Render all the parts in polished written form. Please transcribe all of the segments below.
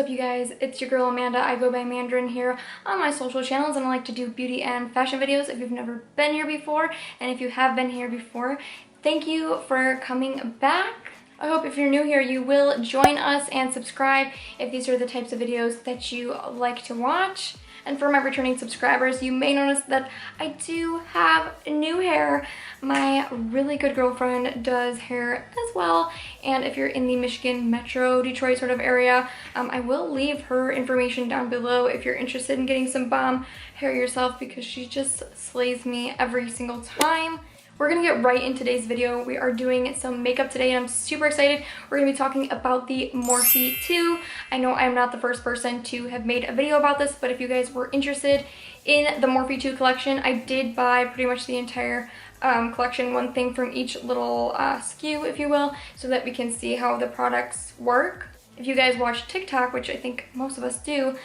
up, you guys? It's your girl Amanda. I go by Mandarin here on my social channels, and I like to do beauty and fashion videos if you've never been here before. And if you have been here before, thank you for coming back. I hope if you're new here, you will join us and subscribe if these are the types of videos that you like to watch. And for my returning subscribers, you may notice that I do have new hair. My really good girlfriend does hair as well. And if you're in the Michigan Metro, Detroit sort of area, I will leave her information down below if you're interested in getting some bomb hair yourself, because she just slays me every single time. We're gonna get right in today's video. We are doing some makeup today and I'm super excited. We're gonna be talking about the Morphe 2. I know I'm not the first person to have made a video about this, but if you guys were interested in the Morphe 2 collection, I did buy pretty much the entire collection, one thing from each little SKU, if you will, so that we can see how the products work. If you guys watch TikTok, which I think most of us do,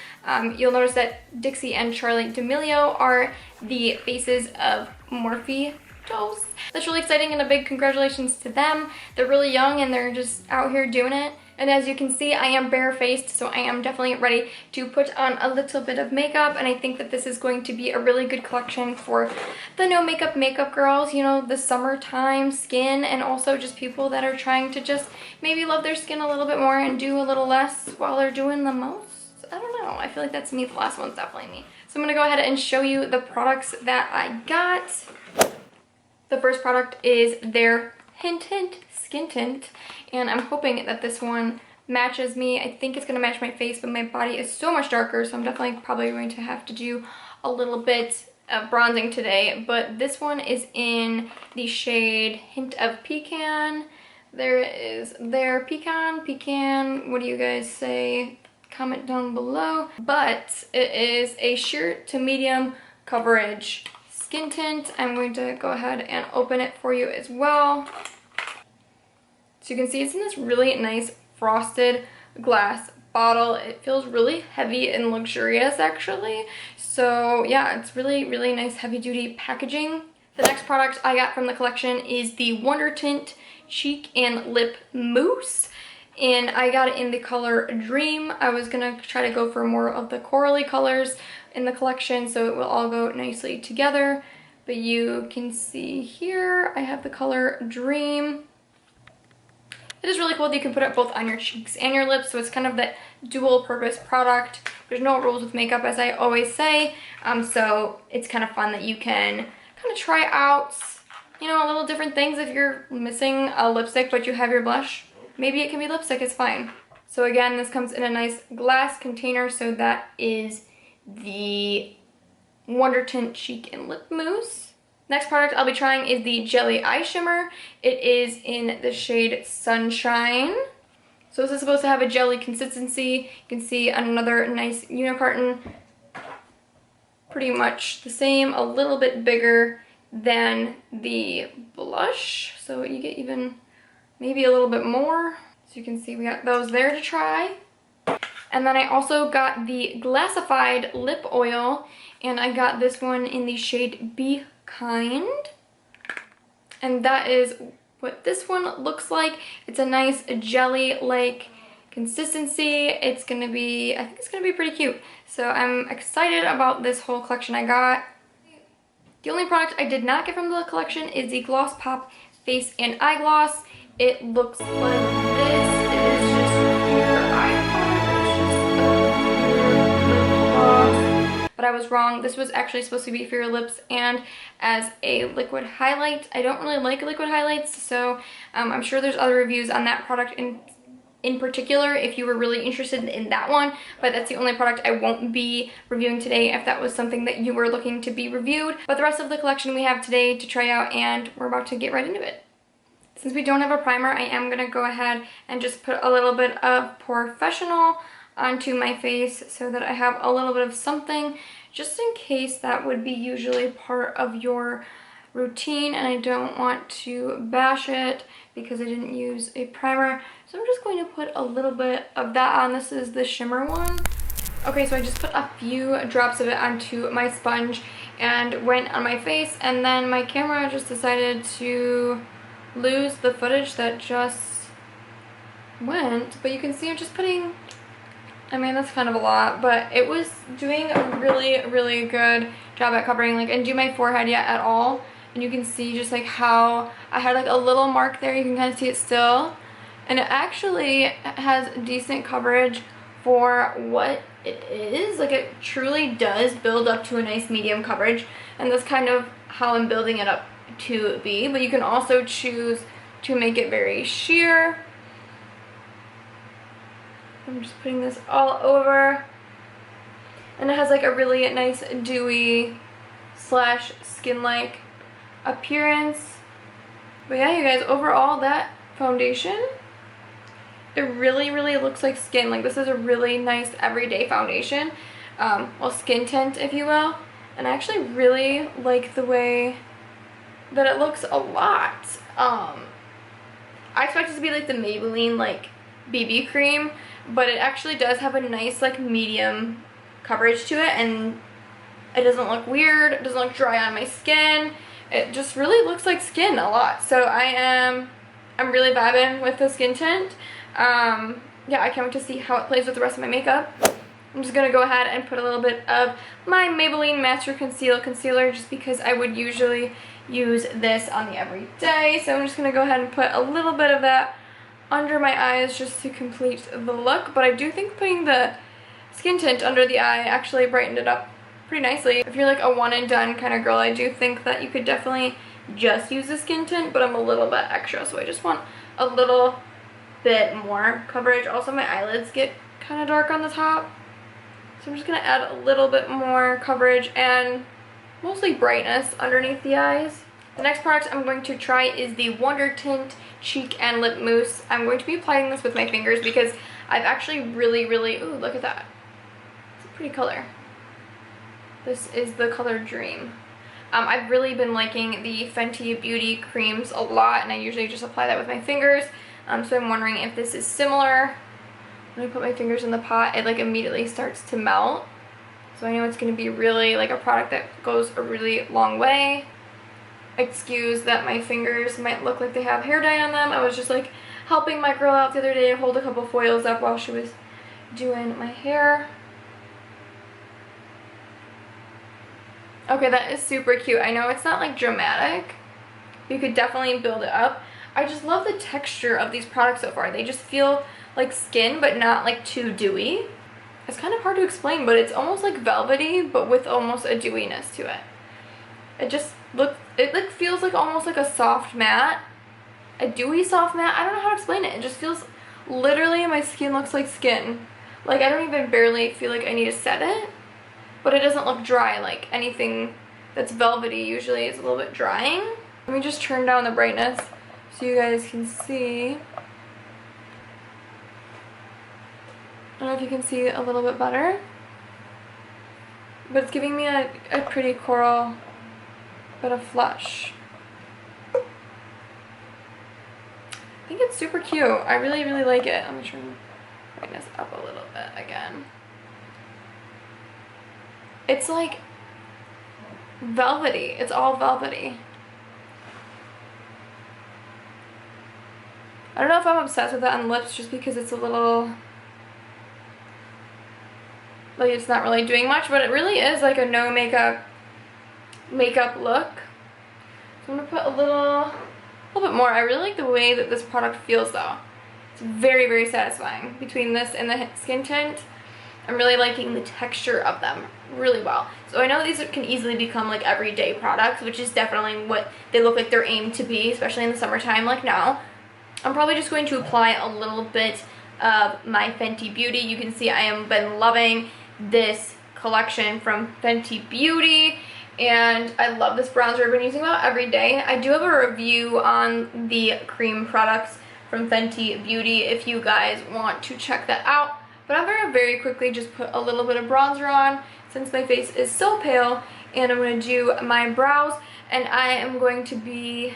you'll notice that Dixie and Charli D'Amelio are the faces of Morphe. That's really exciting, and a big congratulations to them. They're really young and they're just out here doing it. And as you can see, I am barefaced, so I am definitely ready to put on a little bit of makeup, and I think that this is going to be a really good collection for the no makeup girls, you know, the summertime skin, and also just people that are trying to just maybe love their skin a little bit more and do a little less while they're doing the most. I don't know, I feel like that's me. The last one's definitely me. So I'm gonna go ahead and show you the products that I got. The first product is their Hint Skin Tint, and I'm hoping that this one matches me. I think it's going to match my face, but my body is so much darker, so I'm definitely probably going to have to do a little bit of bronzing today. But this one is in the shade Hint of Pecan. There is their Pecan, what do you guys say? Comment down below. But it is a sheer to medium coverage skin tint. I'm going to go ahead and open it for you as well. So you can see it's in this really nice frosted glass bottle. It feels really heavy and luxurious actually. So yeah, it's really nice heavy duty packaging. The next product I got from the collection is the Wonder Tint Cheek and Lip Mousse. And I got it in the color Dream. I was gonna try to go for more of the corally colors in the collection so it will all go nicely together. But you can see here I have the color Dream. It is really cool that you can put it both on your cheeks and your lips, so it's kind of that dual purpose product. There's no rules with makeup, as I always say, so it's kind of fun that you can kind of try out, you know, little different things. If you're missing a lipstick but you have your blush, maybe it can be lipstick, it's fine. So again, this comes in a nice glass container, so that is the Wonder Tint Cheek and Lip Mousse. Next product I'll be trying is the Jelly Eye Shimmer. It is in the shade Sunshine. So this is supposed to have a jelly consistency. You can see another nice unicarton. Pretty much the same, a little bit bigger than the blush. So you get even maybe a little bit more. So you can see we got those there to try. And then I also got the Glassified Lip Oil, and I got this one in the shade Be Kind. And that is what this one looks like. It's a nice jelly-like consistency. It's gonna be, I think it's gonna be pretty cute. So I'm excited about this whole collection I got. The only product I did not get from the collection is the Gloss Pop Face and Eye Gloss. It looks like this. It is just pure eye gloss. But I was wrong. This was actually supposed to be for your lips and as a liquid highlight. I don't really like liquid highlights, so I'm sure there's other reviews on that product in particular if you were really interested in that one, but that's the only product I won't be reviewing today if that was something that you were looking to be reviewed. But the rest of the collection we have today to try out, and we're about to get right into it. Since we don't have a primer, I am going to go ahead and just put a little bit of Professional onto my face so that I have a little bit of something, just in case that would be usually part of your routine and I don't want to bash it because I didn't use a primer. So I'm just going to put a little bit of that on. This is the shimmer one. Okay, so I just put a few drops of it onto my sponge and went on my face, and then my camera just decided to lose the footage that just went, but you can see I'm just putting I mean, that's kind of a lot, but it was doing a really, really good job at covering, like, I didn't do my forehead yet at all. And you can see just like how I had like a little mark there. You can kind of see it still. And it actually has decent coverage for what it is. Like, it truly does build up to a nice medium coverage. And that's kind of how I'm building it up to be. But you can also choose to make it very sheer. I'm just putting this all over. And it has like a really nice dewy slash skin-like appearance. But yeah, you guys, overall that foundation, it really, really looks like skin. Like, this is a really nice everyday foundation. Well, skin tint, if you will. And I actually really like the way that it looks a lot. I expect it to be like the Maybelline like BB cream, but it actually does have a nice like medium coverage to it, and it doesn't look weird, it doesn't look dry on my skin. It just really looks like skin a lot. So I'm really vibing with the skin tint. Yeah, I can't wait to see how it plays with the rest of my makeup. I'm just gonna go ahead and put a little bit of my Maybelline Master Conceal Concealer, just because I would usually use this on the everyday. So I'm just gonna go ahead and put a little bit of that under my eyes just to complete the look. But I do think putting the skin tint under the eye actually brightened it up pretty nicely. If you're like a one and done kind of girl, I do think that you could definitely just use the skin tint, but I'm a little bit extra, so I just want a little bit more coverage. Also, my eyelids get kind of dark on the top, so I'm just gonna add a little bit more coverage and mostly brightness underneath the eyes. The next product I'm going to try is the Wonder Tint Cheek and Lip Mousse. I'm going to be applying this with my fingers because I've actually really, ooh, look at that. It's a pretty color. This is the color Dream. I've really been liking the Fenty Beauty creams a lot, and I usually just apply that with my fingers. So I'm wondering if this is similar. When I put my fingers in the pot, it like immediately starts to melt. So I know it's going to be really like a product that goes a really long way. Excuse that my fingers might look like they have hair dye on them. I was just like helping my girl out the other day and hold a couple foils up while she was doing my hair. Okay, that is super cute. I know it's not like dramatic. You could definitely build it up. I just love the texture of these products so far. They just feel like skin, but not like too dewy. It's kind of hard to explain, but it's almost like velvety, but with almost a dewiness to it. It just looks, it like feels like almost like a soft matte. A dewy soft matte. I don't know how to explain it. It just feels, literally my skin looks like skin. Like, I don't even barely feel like I need to set it. But it doesn't look dry like anything that's velvety usually is a little bit drying. Let me just turn down the brightness so you guys can see. I don't know if you can see a little bit better. But it's giving me a pretty coral bit of flush. I think it's super cute. I really, like it. Let me turn the brightness up a little bit again. It's like velvety. It's all velvety. I don't know if I'm obsessed with that on lips just because it's a little, like, it's not really doing much, but it really is like a no makeup look. So I'm gonna put a little bit more. I really like the way that this product feels though. It's very, satisfying between this and the skin tint. I'm really liking the texture of them really well. So I know these can easily become like everyday products, which is definitely what they look like they're aimed to be, especially in the summertime like now. I'm probably just going to apply a little bit of my Fenty Beauty. You can see I have been loving this collection from Fenty Beauty, and I love this bronzer. I've been using about every day. I do have a review on the cream products from Fenty Beauty if you guys want to check that out. But I'm going to very quickly just put a little bit of bronzer on since my face is so pale, and I'm going to do my brows, and I am going to be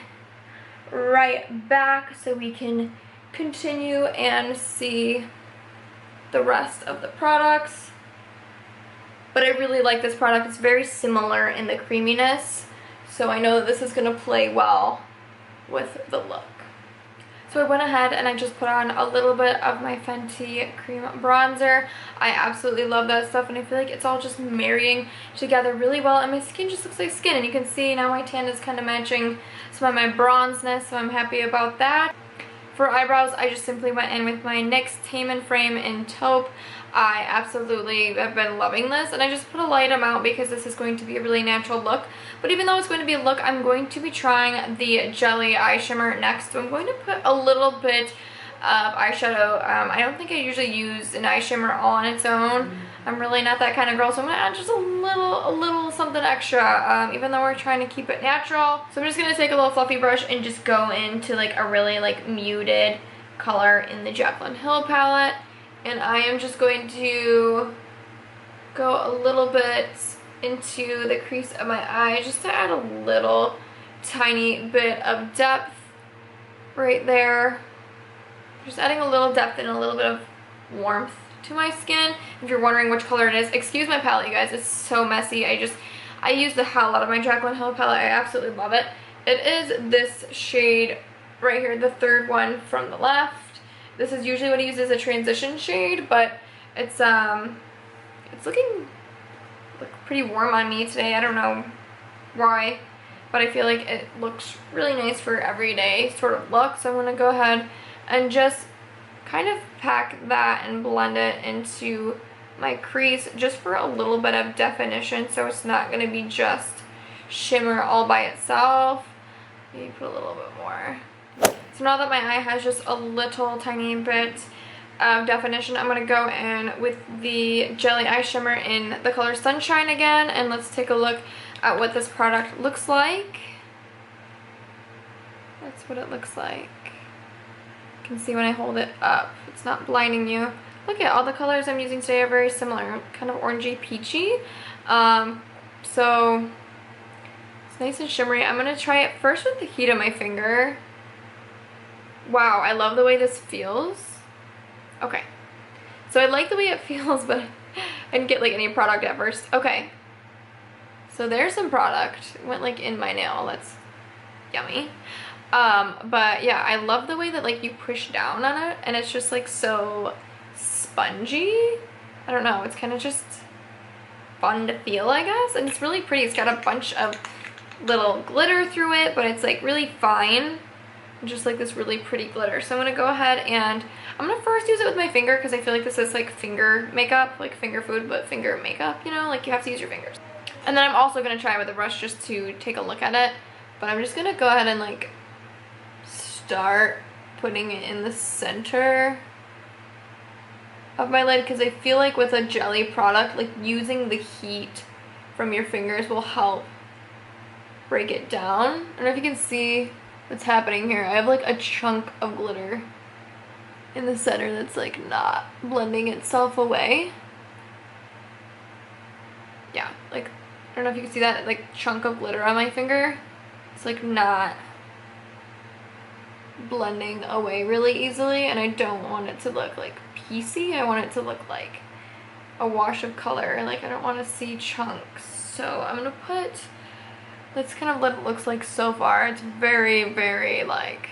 right back so we can continue and see the rest of the products. But I really like this product. It's very similar in the creaminess, so I know that this is going to play well with the look. So I went ahead and I just put on a little bit of my Fenty cream bronzer. I absolutely love that stuff, and I feel like it's all just marrying together really well, and my skin just looks like skin, and you can see now my tan is kind of matching some of my bronzeness, so I'm happy about that. For eyebrows, I just simply went in with my NYX Tame and Frame in Taupe. I absolutely have been loving this, and I just put a light amount because this is going to be a really natural look. But even though it's going to be a look, I'm going to be trying the Jelly Eye Shimmer next. So I'm going to put a little bit of eyeshadow. I don't think I usually use an eye shimmer all on its own. I'm really not that kind of girl, so I'm going to add just a little something extra, even though we're trying to keep it natural. So I'm just going to take a little fluffy brush and just go into like a really like muted color in the Jaclyn Hill palette. And I am just going to go a little bit into the crease of my eye just to add a little tiny bit of depth right there. Just adding a little depth and a little bit of warmth to my skin. If you're wondering which color it is, excuse my palette, you guys, it's so messy. I use the hell out of my Jaclyn Hill palette. I absolutely love it. It is this shade right here, the third one from the left. This is usually what I use as a transition shade, but it's looking pretty warm on me today. I don't know why, but I feel like it looks really nice for everyday sort of look. So I'm going to go ahead and just kind of pack that and blend it into my crease just for a little bit of definition, so it's not going to be just shimmer all by itself. Maybe put a little bit more. So now that my eye has just a little tiny bit of definition, I'm going to go in with the Jelly Eye Shimmer in the color Sunshine again, and let's take a look at what this product looks like. That's what it looks like. You can see when I hold it up, it's not blinding you. Look at all the colors I'm using today are very similar, kind of orangey peachy. So it's nice and shimmery. I'm going to try it first with the heat of my finger. Wow, I love the way this feels. Okay, so I like the way it feels, but I didn't get like any product at first. Okay, so there's some product. It went like in my nail. That's yummy. But yeah, I love the way that like you push down on it and it's just like so spongy. I don't know, it's kind of just fun to feel, I guess, and it's really pretty. It's got a bunch of little glitter through it, but it's like really fine. Just like this really pretty glitter. So I'm going to go ahead and I'm going to first use it with my finger because I feel like this is like finger makeup, like finger food, but finger makeup, you know, like you have to use your fingers. And then I'm also going to try it with a brush just to take a look at it. But I'm just going to go ahead and like start putting it in the center of my lid because I feel like with a jelly product, like using the heat from your fingers will help break it down. I don't know if you can see what's happening here. I have like a chunk of glitter in the center that's like not blending itself away. Yeah, like I don't know if you can see that like chunk of glitter on my finger. It's like not blending away really easily, and I don't want it to look like piecey. I want it to look like a wash of color. Like I don't want to see chunks. So I'm gonna put, that's kind of what it looks like so far. It's very like,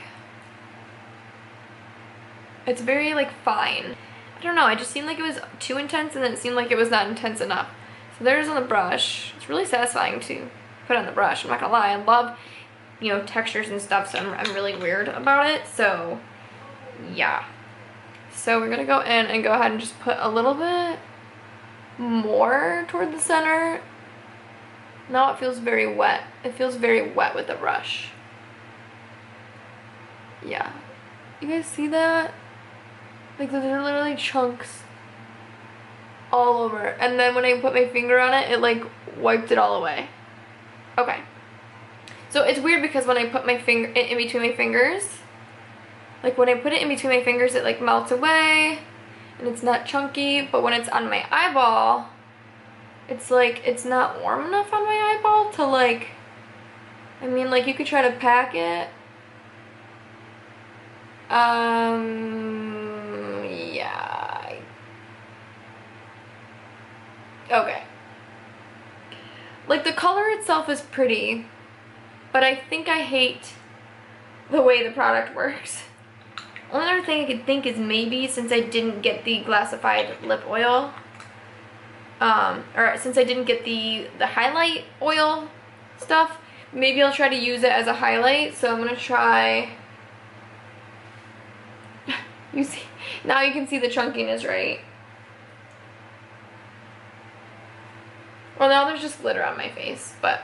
it's very like fine. I don't know, it just seemed like it was too intense and then it seemed like it was not intense enough. So there's on the brush. It's really satisfying to put on the brush, I'm not gonna lie. I love, you know, textures and stuff, so I'm really weird about it. So yeah. So we're gonna go in and go ahead and just put a little bit more toward the center. Now it feels very wet. It feels very wet with the brush. Yeah. You guys see that? Like there are literally chunks all over. And then when I put my finger on it, it like wiped it all away. Okay. So it's weird because when I put my finger in between my fingers, like when I put it in between my fingers, it like melts away and it's not chunky. But when it's on my eyeball, it's like, it's not warm enough on my eyeball to like, I mean, like you could try to pack it. Yeah. Okay. Like the color itself is pretty, but I think I hate the way the product works. Only other thing I could think is maybe since I didn't get the glassified lip oil, or since I didn't get the highlight oil stuff, maybe I'll try to use it as a highlight. So I'm gonna try. You see, now you can see the chunkiness, right? Well, now there's just glitter on my face, but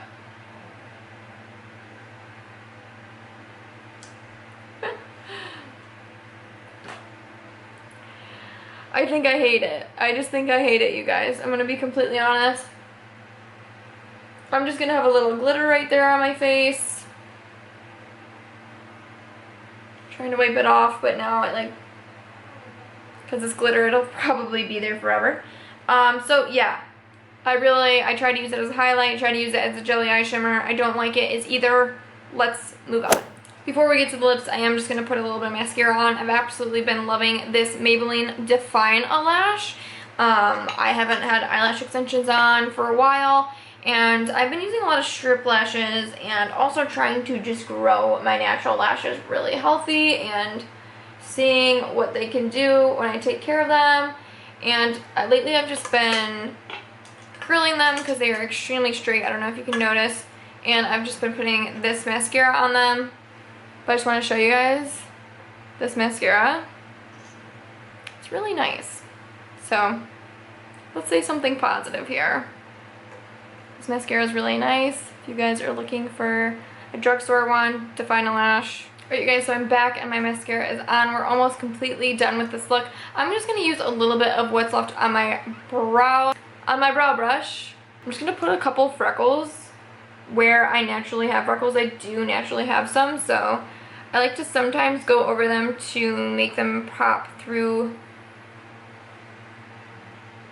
I think I hate it. I just think I hate it, you guys. I'm gonna be completely honest. I'm just gonna have a little glitter right there on my face. Trying to wipe it off, but now it like, because it's glitter, it'll probably be there forever. So yeah, I tried to use it as a highlight, tried to use it as a jelly eye shimmer. I don't like it. It's either. Let's move on. Before we get to the lips, I am just going to put a little bit of mascara on. I've absolutely been loving this Maybelline Define a Lash. I haven't had eyelash extensions on for a while, and I've been using a lot of strip lashes and also trying to just grow my natural lashes really healthy and seeing what they can do when I take care of them. And lately I've just been curling them because they are extremely straight. I don't know if you can notice. And I've just been putting this mascara on them. But I just want to show you guys this mascara. It's really nice. So let's say something positive here. This mascara is really nice. If you guys are looking for a drugstore one, Define a Lash. Alright, you guys, so I'm back and my mascara is on. We're almost completely done with this look. I'm just going to use a little bit of what's left on my brow. On my brow brush, I'm just going to put a couple freckles where I naturally have freckles. I do naturally have some, so I like to sometimes go over them to make them pop through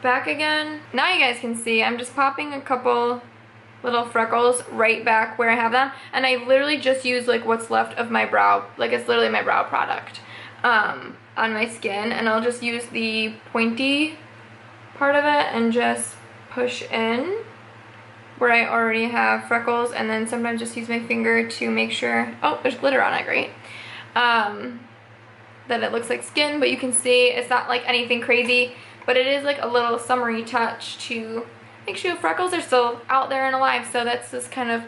back again. Now you guys can see I'm just popping a couple little freckles right back where I have them, and I literally just use like what's left of my brow, like it's literally my brow product on my skin, and I'll just use the pointy part of it and just push in where I already have freckles, and then sometimes just use my finger to make sure, oh, there's glitter on it, great, that it looks like skin, but you can see it's not like anything crazy, but it is like a little summery touch to make sure freckles are still out there and alive. So that's just kind of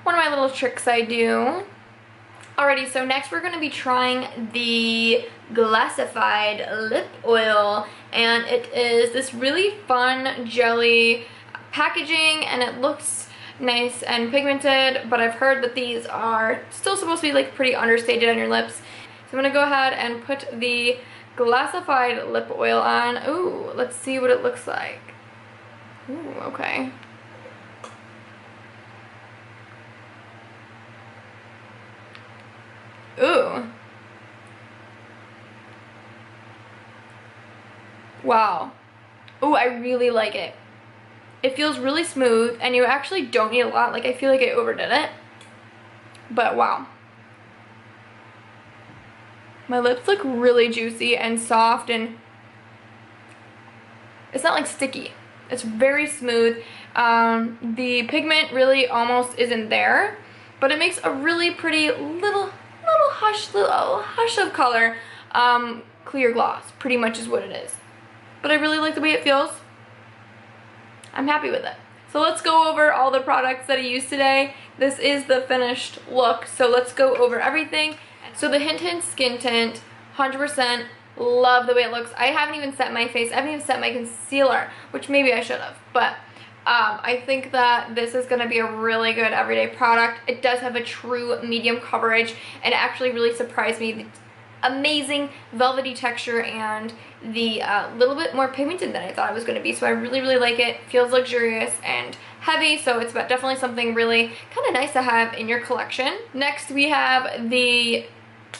one of my little tricks I do. Alrighty, so next we're going to be trying the glassified lip oil, and it is this really fun jelly packaging, and it looks nice and pigmented, but I've heard that these are still supposed to be like pretty understated on your lips. So I'm going to go ahead and put the glassified lip oil on. Ooh, let's see what it looks like. Ooh, okay. Ooh. Wow. Ooh, I really like it. It feels really smooth, and you actually don't need a lot. Like, I feel like I overdid it. But wow. My lips look really juicy and soft, and it's not like sticky. It's very smooth. The pigment really almost isn't there, but it makes a really pretty little hush of color. Clear gloss, pretty much is what it is. But I really like the way it feels. I'm happy with it. So let's go over all the products that I used today. This is the finished look, so let's go over everything. So the Hint Hint Skin Tint, 100%, love the way it looks. I haven't even set my face, I haven't even set my concealer, which maybe I should have, but I think that this is going to be a really good everyday product. It does have a true medium coverage, and it actually really surprised me. The amazing velvety texture and the little bit more pigmented than I thought it was going to be, so I really, really like it. Feels luxurious and heavy, so it's definitely something really kind of nice to have in your collection. Next we have the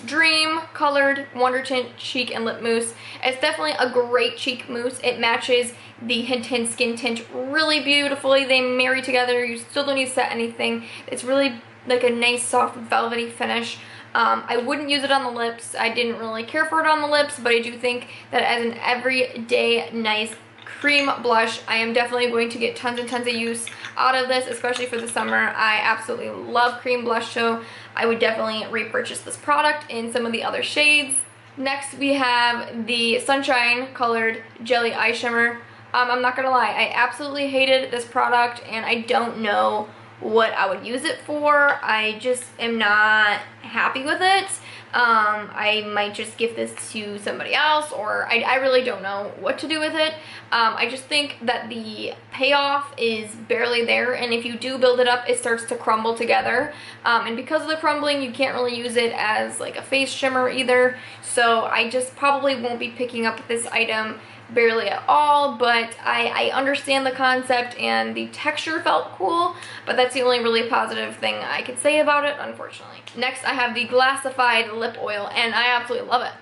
Dream Colored Wonder Tint Cheek and Lip Mousse. It's definitely a great cheek mousse. It matches the Hint Hint Skin Tint really beautifully. They marry together. You still don't need to set anything. It's really like a nice soft velvety finish. I wouldn't use it on the lips. I didn't really care for it on the lips, but I do think that as an everyday nice cream blush, I am definitely going to get tons and tons of use out of this, especially for the summer. I absolutely love cream blush, so I would definitely repurchase this product in some of the other shades. Next we have the Sunshine Colored Jelly Eye Shimmer. I'm not gonna lie, I absolutely hated this product and I don't know what I would use it for. I just am not happy with it. I might just give this to somebody else, or I really don't know what to do with it. I just think that the payoff is barely there, and if you do build it up, it starts to crumble together. And because of the crumbling, you can't really use it as like a face shimmer either. So I just probably won't be picking up this item barely at all, but I understand the concept and the texture felt cool, but that's the only really positive thing I could say about it, unfortunately. Next, I have the Glassified Lip Oil, and I absolutely love it.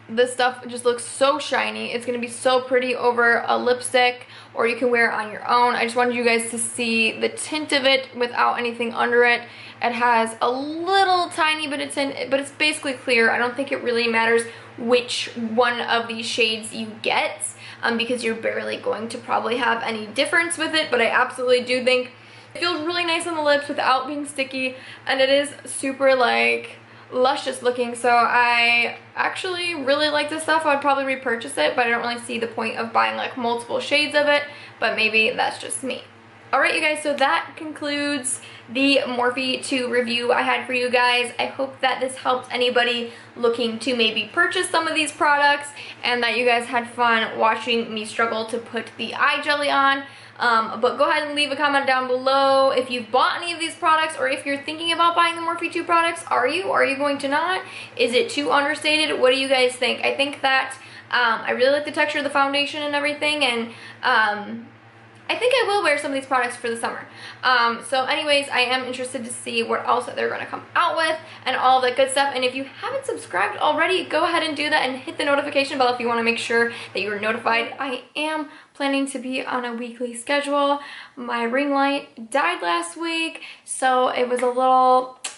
This stuff just looks so shiny. It's going to be so pretty over a lipstick, or you can wear it on your own. I just wanted you guys to see the tint of it without anything under it. It has a little tiny bit of tint, but it's basically clear. I don't think it really matters which one of these shades you get, because you're barely going to probably have any difference with it, but I absolutely do think it feels really nice on the lips without being sticky, and it is super like luscious looking, so I actually really like this stuff. I would probably repurchase it, but I don't really see the point of buying like multiple shades of it, but maybe that's just me. Alright, you guys, so that concludes the Morphe 2 review I had for you guys. I hope that this helped anybody looking to maybe purchase some of these products, and that you guys had fun watching me struggle to put the eye jelly on. But go ahead and leave a comment down below if you've bought any of these products, or if you're thinking about buying the Morphe 2 products. Are you going to not? Is it too understated? What do you guys think? I think that I really like the texture of the foundation and everything, and I think I will wear some of these products for the summer. So anyways, I am interested to see what else that they're going to come out with and all of that good stuff. And if you haven't subscribed already, go ahead and do that and hit the notification bell if you want to make sure that you are notified. I am planning to be on a weekly schedule. My ring light died last week, so it was a little bit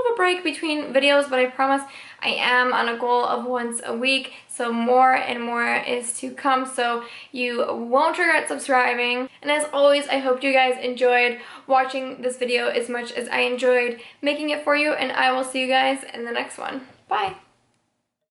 of a break between videos, but I promise I am on a goal of once a week, so more and more is to come, so you won't regret subscribing. And as always, I hope you guys enjoyed watching this video as much as I enjoyed making it for you, and I will see you guys in the next one. Bye!